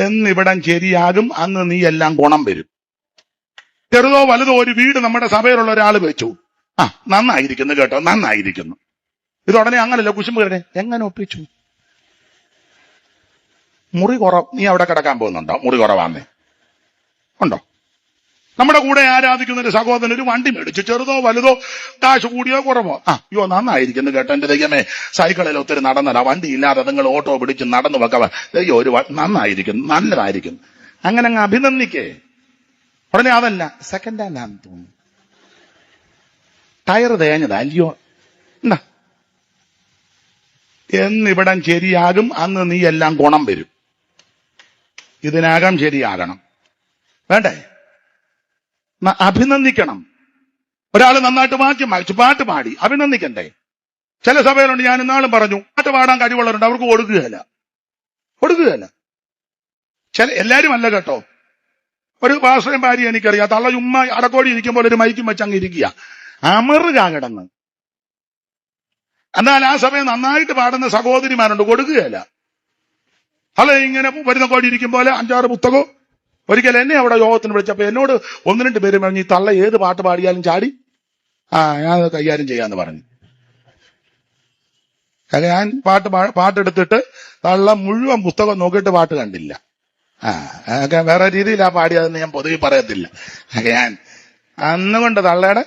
എന്നിവിടം ശരിയാകും, അന്ന് നീ എല്ലാം ഗുണം വരും. ചെറുതോ വലുതോ ഒരു വീട് നമ്മുടെ സഭയിലുള്ള ഒരാൾ വെച്ചു, നന്നായിരിക്കുന്നു കേട്ടോ, നന്നായിരിക്കുന്നു. ഇത് ഉടനെ അങ്ങനല്ല കുശുമ്പ് കേട്ടെ, എങ്ങനെ ഒപ്പിച്ചു? മുറി കുറവ്, നീ അവിടെ കിടക്കാൻ പോകുന്നുണ്ടോ? മുറി കുറവാന്നേ ഉണ്ടോ? നമ്മുടെ കൂടെ ആരാധിക്കുന്ന ഒരു സഹോദരൻ ഒരു വണ്ടി മേടിച്ചു, ചെറുതോ വലുതോ കാശ് കൂടിയോ കുറവോ, അയ്യോ നന്നായിരിക്കുന്നു കേട്ടോ, എന്റെ ദൈവമേ സൈക്കിളിൽ ഒത്തിരി നടന്നതാ, വണ്ടി ഇല്ലാതെ നിങ്ങൾ ഓട്ടോ പിടിച്ച് നടന്നു വെക്കവ, അയ്യോ ഒരു നന്നായിരിക്കുന്നു, നല്ലതായിരിക്കുന്നു. അങ്ങനെ അങ്ങ് അഭിനന്ദിക്കേ. ഉടനെ അതല്ല, സെക്കൻഡ് ഹാൻഡ് ആണെന്ന് തോന്നുന്നു, ടയർ തേഞ്ഞതാ, അല്ലയോ എന്താ, എന്നിവിടം ശരിയാകും, അന്ന് നീ എല്ലാം ഗുണം വരും. ഇതിനകം ശരിയാകണം, വേണ്ടേ? അഭിനന്ദിക്കണം. ഒരാൾ നന്നായിട്ട് വാക്യം വായിച്ചു, പാട്ട് പാടി, അഭിനന്ദിക്കണ്ടേ? ചില സഭയിലുണ്ട്, ഞാൻ ഇന്നാളും പറഞ്ഞു, പാട്ട് പാടാൻ കഴിവുള്ളവരുണ്ട്, അവർക്ക് കൊടുക്കുകയല്ല. എല്ലാരും അല്ല കേട്ടോ. ഒരു പാസ്റ്ററും ഭാര്യ എനിക്കറിയാം, തള്ള ചുമ്മാ അടക്കോടി ഇരിക്കുമ്പോൾ ഒരു മൈക്കും വെച്ച് അങ്ങ് ഇരിക്കുക, അമറുക കിടന്ന്. എന്നാൽ ആ സമയം നന്നായിട്ട് പാടുന്ന സഹോദരിമാരുണ്ട്, കൊടുക്കുകയല്ല. അല്ല ഇങ്ങനെ വരുന്ന കോടി ഇരിക്കും പോലെ 5-6 പുസ്തകവും. ഒരിക്കൽ എന്നെ അവിടെ യോഗത്തിന് വിളിച്ചപ്പോ എന്നോട് 1-2 പേര് പറഞ്ഞു, ഈ തള്ള ഏത് പാട്ട് പാടിയാലും ചാടി ഞാൻ കൈകാര്യം ചെയ്യാന്ന് പറഞ്ഞു. ഞാൻ പാട്ടെടുത്തിട്ട് തള്ള മുഴുവൻ പുസ്തകം നോക്കിയിട്ട് പാട്ട് കണ്ടില്ല. വേറെ രീതിയിലാ പാടിയതെന്ന് ഞാൻ പൊതുവെ പറയത്തില്ല. ഞാൻ അന്നുകൊണ്ട് തള്ളയുടെ